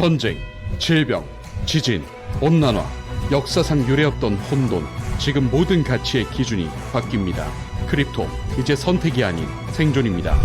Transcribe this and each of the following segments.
전쟁, 질병, 지진, 온난화, 역사상 유례없던 혼돈, 지금 모든 가치의 기준이 바뀝니다. 크립토, 이제 선택이 아닌 생존입니다.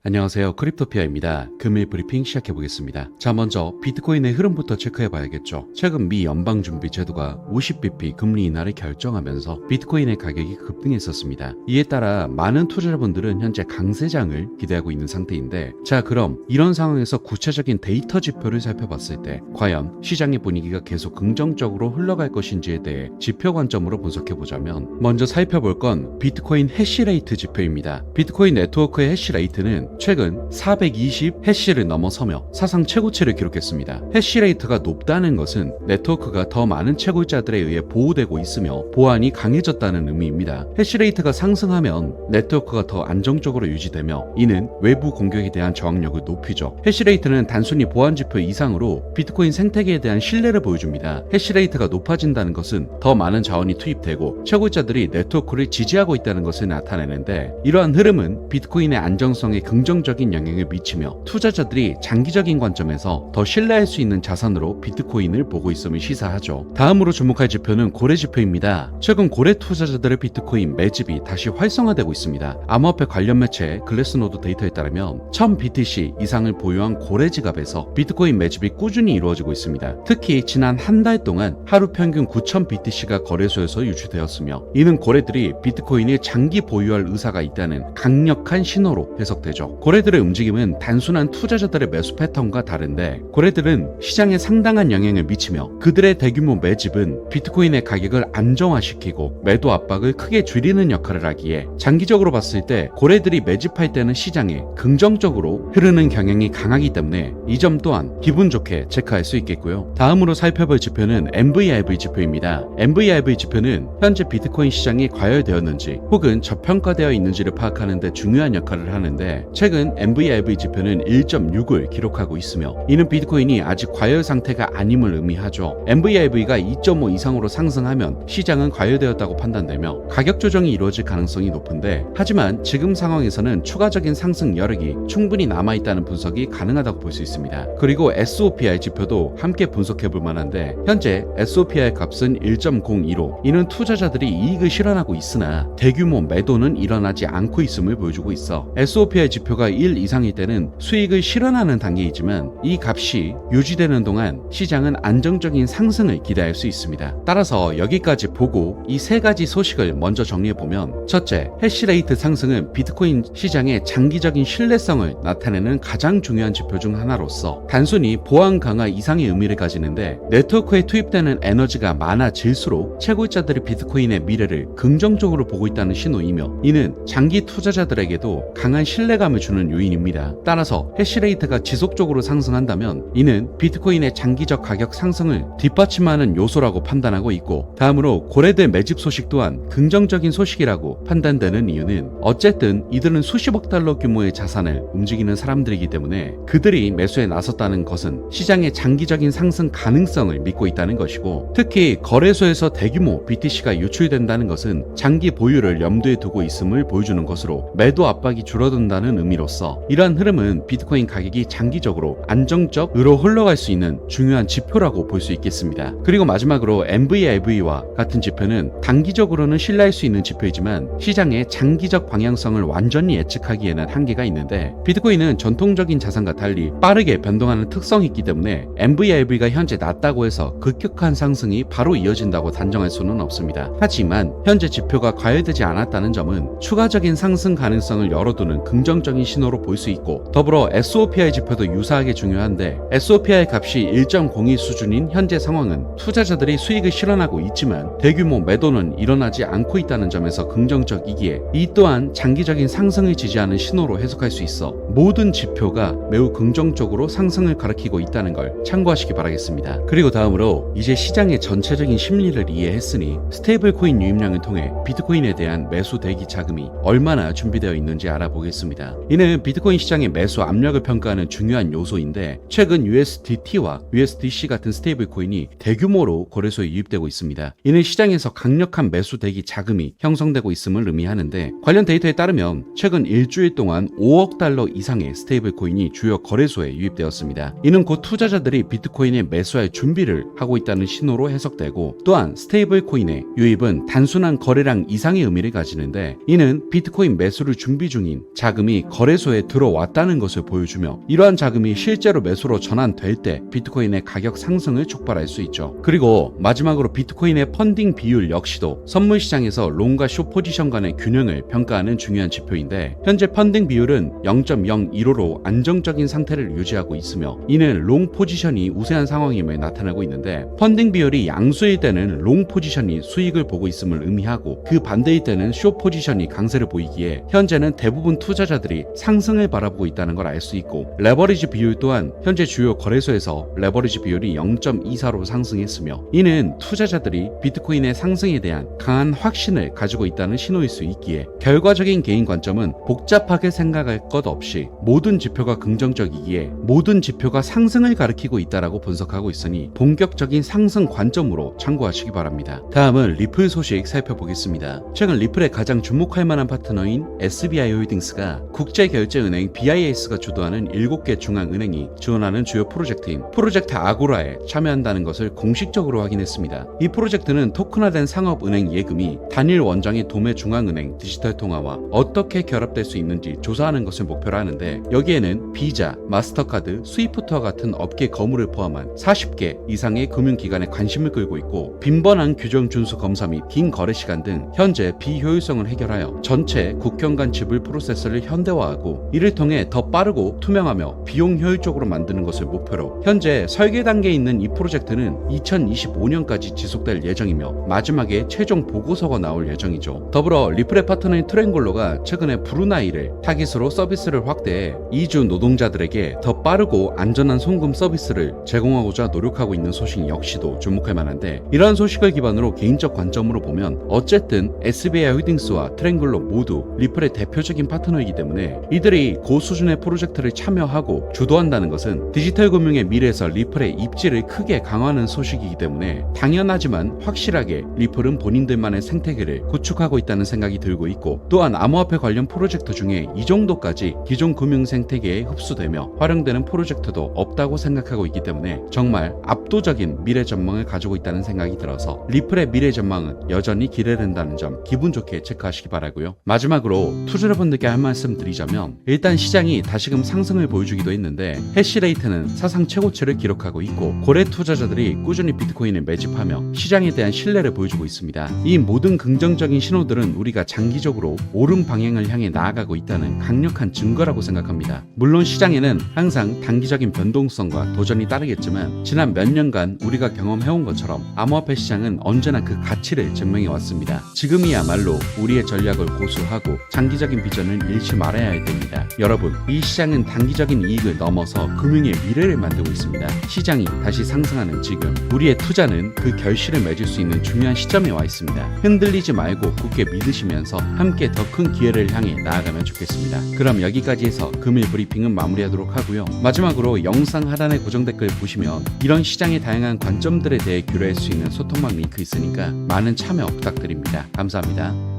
안녕하세요. 크립토피아입니다. 금일 브리핑 시작해보겠습니다. 자, 먼저 비트코인의 흐름부터 체크해봐야겠죠. 최근 미 연방준비제도가 50bp 금리 인하를 결정하면서 비트코인의 가격이 급등했었습니다. 이에 따라 많은 투자자분들은 현재 강세장을 기대하고 있는 상태인데, 자, 그럼 이런 상황에서 구체적인 데이터 지표를 살펴봤을 때 과연 시장의 분위기가 계속 긍정적으로 흘러갈 것인지에 대해 지표 관점으로 분석해보자면, 먼저 살펴볼 건 비트코인 해시레이트 지표입니다. 비트코인 네트워크의 해시레이트는 최근 420 해시를 넘어서며 사상 최고치를 기록했습니다. 해시레이트가 높다는 것은 네트워크가 더 많은 채굴자들에 의해 보호되고 있으며 보안이 강해졌다는 의미입니다. 해시레이트가 상승하면 네트워크가 더 안정적으로 유지되며 이는 외부 공격에 대한 저항력을 높이죠. 해시레이트는 단순히 보안 지표 이상으로 비트코인 생태계에 대한 신뢰를 보여줍니다. 해시레이트가 높아진다는 것은 더 많은 자원이 투입되고 채굴자들이 네트워크를 지지하고 있다는 것을 나타내는데, 이러한 흐름은 비트코인의 안정성에 긍정적인 영향을 미치며 투자자들이 장기적인 관점에서 더 신뢰할 수 있는 자산으로 비트코인을 보고 있음을 시사하죠. 다음으로 주목할 지표는 고래 지표입니다. 최근 고래 투자자들의 비트코인 매집이 다시 활성화되고 있습니다. 암호화폐 관련 매체 글래스노드 데이터에 따르면 1000BTC 이상을 보유한 고래 지갑에서 비트코인 매집이 꾸준히 이루어지고 있습니다. 특히 지난 한 달 동안 하루 평균 9000BTC가 거래소에서 유출되었으며, 이는 고래들이 비트코인을 장기 보유할 의사가 있다는 강력한 신호로 해석되죠. 고래들의 움직임은 단순한 투자자들의 매수 패턴과 다른데, 고래들은 시장에 상당한 영향을 미치며 그들의 대규모 매집은 비트코인의 가격을 안정화시키고 매도 압박을 크게 줄이는 역할을 하기에 장기적으로 봤을 때 고래들이 매집할 때는 시장에 긍정적으로 흐르는 경향이 강하기 때문에 이 점 또한 기분 좋게 체크할 수 있겠고요. 다음으로 살펴볼 지표는 MVRV 지표입니다. MVRV 지표는 현재 비트코인 시장이 과열되었는지 혹은 저평가되어 있는지를 파악하는 데 중요한 역할을 하는데, 최근 MVRV 지표는 1.6을 기록하고 있으며 이는 비트코인이 아직 과열 상태가 아님을 의미하죠. MVRV가 2.5 이상으로 상승하면 시장은 과열되었다고 판단되며 가격 조정이 이루어질 가능성이 높은데, 하지만 지금 상황에서는 추가적인 상승 여력이 충분히 남아있다는 분석이 가능하다고 볼 수 있습니다. 그리고 SOPR 지표도 함께 분석해 볼 만한데, 현재 SOPR 값은 1.02로 이는 투자자들이 이익을 실현하고 있으나 대규모 매도는 일어나지 않고 있음을 보여주고 있어 SOPR 지표가 1 이상일 때는 수익을 실현하는 단계이지만 이 값이 유지되는 동안 시장은 안정적인 상승을 기대할 수 있습니다. 따라서 여기까지 보고 이 세 가지 소식을 먼저 정리해보면, 첫째, 해시레이트 상승은 비트코인 시장의 장기적인 신뢰성을 나타내는 가장 중요한 지표 중 하나로서 단순히 보안 강화 이상의 의미를 가지는데, 네트워크에 투입되는 에너지가 많아질수록 채굴자들이 비트코인의 미래를 긍정적으로 보고 있다는 신호이며 이는 장기 투자자들에게도 강한 신뢰감을 주는 요인입니다. 따라서 해시레이트가 지속적으로 상승한다면 이는 비트코인의 장기적 가격 상승을 뒷받침하는 요소라고 판단하고 있고, 다음으로 고래들 매집 소식 또한 긍정적인 소식이라고 판단되는 이유는 어쨌든 이들은 수십억 달러 규모의 자산을 움직이는 사람들이기 때문에 그들이 매수에 나섰다는 것은 시장의 장기적인 상승 가능성을 믿고 있다는 것이고, 특히 거래소에서 대규모 BTC가 유출된다는 것은 장기 보유를 염두에 두고 있음을 보여주는 것으로 매도 압박이 줄어든다는 의미로서 이러한 흐름은 비트코인 가격이 장기적으로 안정적으로 흘러갈 수 있는 중요한 지표라고 볼 수 있겠습니다. 그리고 마지막으로 MVRV와 같은 지표는 단기적으로는 신뢰할 수 있는 지표이지만 시장의 장기적 방향성을 완전히 예측하기에는 한계가 있는데, 비트코인은 전통적인 자산과 달리 빠르게 변동하는 특성이 있기 때문에 MVRV가 현재 낮다고 해서 급격한 상승이 바로 이어진다고 단정할 수는 없습니다. 하지만 현재 지표가 과열되지 않았다는 점은 추가적인 상승 가능성을 열어두는 긍정적인 신호로 볼 수 있고, 더불어 SOPR 지표도 유사하게 중요한데 SOPR 값이 1.02 수준인 현재 상황은 투자자들이 수익을 실현하고 있지만 대규모 매도는 일어나지 않고 있다는 점에서 긍정적이기에 이 또한 장기적인 상승을 지지하는 신호로 해석할 수 있어 모든 지표가 매우 긍정적으로 상승을 가리키고 있다는 걸 참고하시기 바라겠습니다. 그리고 다음으로 이제 시장의 전체적인 심리를 이해했으니 스테이블 코인 유입량을 통해 비트코인에 대한 매수 대기 자금이 얼마나 준비되어 있는지 알아보겠습니다. 이는 비트코인 시장의 매수 압력을 평가하는 중요한 요소인데 최근 USDT와 USDC 같은 스테이블 코인이 대규모로 거래소에 유입되고 있습니다. 이는 시장에서 강력한 매수 대기 자금이 형성되고 있음을 의미하는데 관련 데이터에 따르면 최근 일주일 동안 5억 달러 이상의 스테이블 코인이 주요 거래소에 유입되었습니다. 이는 곧 투자자들이 비트코인에 매수할 준비를 하고 있다는 신호로 해석되고 또한 스테이블 코인의 유입은 단순한 거래량 이상의 의미를 가지는데 이는 비트코인 매수를 준비 중인 자금이 거래소에 들어왔다는 것을 보여주며 이러한 자금이 실제로 매수로 전환될 때 비트코인의 가격 상승을 촉발할 수 있죠. 그리고 마지막으로 비트코인의 펀딩 비율 역시도 선물 시장에서 롱과 숏 포지션 간의 균형을 평가하는 중요한 지표인데 현재 펀딩 비율은 0.015로 안정적인 상태를 유지하고 있으며 이는 롱 포지션이 우세한 상황임을 나타내고 있는데 펀딩 비율이 양수일 때는 롱 포지션이 수익을 보고 있음을 의미하고 그 반대일 때는 숏 포지션이 강세를 보이기에 현재는 대부분 투자자들이 상승을 바라보고 있다는 걸 알 수 있고 레버리지 비율 또한 현재 주요 거래소에서 레버리지 비율이 0.24로 상승했으며 이는 투자자들이 비트코인의 상승에 대한 강한 확신을 가지고 있다는 신호일 수 있기에 결과적인 개인 관점은 복잡하게 생각할 것 없이 모든 지표가 긍정적이기에 모든 지표가 상승을 가리키고 있다라고 분석하고 있으니 본격적인 상승 관점으로 참고하시기 바랍니다. 다음은 리플 소식 살펴보겠습니다. 최근 리플의 가장 주목할 만한 파트너인 SBI 홀딩스가 국제결제은행 BIS가 주도하는 7개 중앙은행이 지원하는 주요 프로젝트인 프로젝트 아고라에 참여한다는 것을 공식적으로 확인했습니다. 이 프로젝트는 토큰화된 상업은행 예금이 단일 원장의 도매 중앙은행 디지털 통화와 어떻게 결합될 수 있는지 조사하는 것을 목표로 하는데 여기에는 비자, 마스터카드, 스위프트와 같은 업계 거물을 포함한 40개 이상의 금융기관에 관심을 끌고 있고 빈번한 규정 준수 검사 및 긴 거래 시간 등 현재 비효율성을 해결하여 전체 국경 간 지불 프로세스를 현대화하고 이를 통해 더 빠르고 투명하며 비용 효율적으로 만드는 것을 목표로 현재 설계 단계에 있는 이 프로젝트는 2025년까지 지속될 예정이며 마지막에 최종 보고서가 나올 예정이죠. 더불어 리플의 파트너인 트렌골로가 최근에 브루나이를 타깃으로 서비스를 확대해 이주 노동자들에게 더 빠르고 안전한 송금 서비스를 제공하고자 노력하고 있는 소식 역시도 주목할 만한데 이러한 소식을 기반으로 개인적 관점으로 보면 어쨌든 SBI 홀딩스와 트렌글로 모두 리플의 대표적인 파트너이기 때문에 이들이 고수준의 프로젝트를 참여하고 주도한다는 것은 디지털 금융의 미래에서 리플의 입지를 크게 강화하는 소식이기 때문에 당연하지만 확실하게 리플은 본인들만의 생태계를 구축하고 있다는 생각이 들고 있고 또한 암호화폐 관련 프로젝트 중에 이 정도까지 기존 금융 생태계에 흡수되며 활용되는 프로젝트도 없다고 생각하고 있기 때문에 정말 압도적인 미래 전망을 가지고 있다는 생각이 들어서 리플의 미래 전망은 여전히 기대된다는 점 기분 좋게 체크하시기 바라고요. 마지막으로 투자자분들께 한 말씀 드리자면 일단 시장이 다시금 상승을 보여주기도 했는데 해시레이트는 사상 최고치를 기록하고 있고 고래 투자자들이 꾸준히 비트코인을 매집하며 시장에 대한 신뢰를 보여주고 있습니다. 이 모든 긍정적인 신호들은 우리가 장기적으로 옳은 방향을 향해 나아가고 있다는 강력한 증거라고 생각합니다. 물론 시장에는 항상 단기적인 변동성과 도전이 따르겠지만 지난 몇 년간 우리가 경험해온 것처럼 암호화폐 시장은 언제나 그 가치를 증명해 왔습니다. 지금이야말로 우리의 전략을 고수하고 장기적인 비전을 잃지 말아야 할 때입니다. 여러분, 이 시장은 단기적인 이익을 넘어서 금융의 미래를 만들고 있습니다. 시장이 다시 상승하는 지금 우리의 투자는 그 결실을 맺을 수 있는 중요한 시점에 와 있습니다. 흔들리지 말고 굳게 믿으시면서 함께 더 큰 기회를 향해 나아가면 좋겠습니다. 그럼 여기까지 해서 금일 브리핑은 마무리하도록 하고요. 마지막으로 영상 하단의 고정 댓글 보시면 이런 시장의 다양한 관점들에 대해 교류할 수 있는 소통방 링크 있으니까 많은 참여 부탁드립니다. 감사합니다.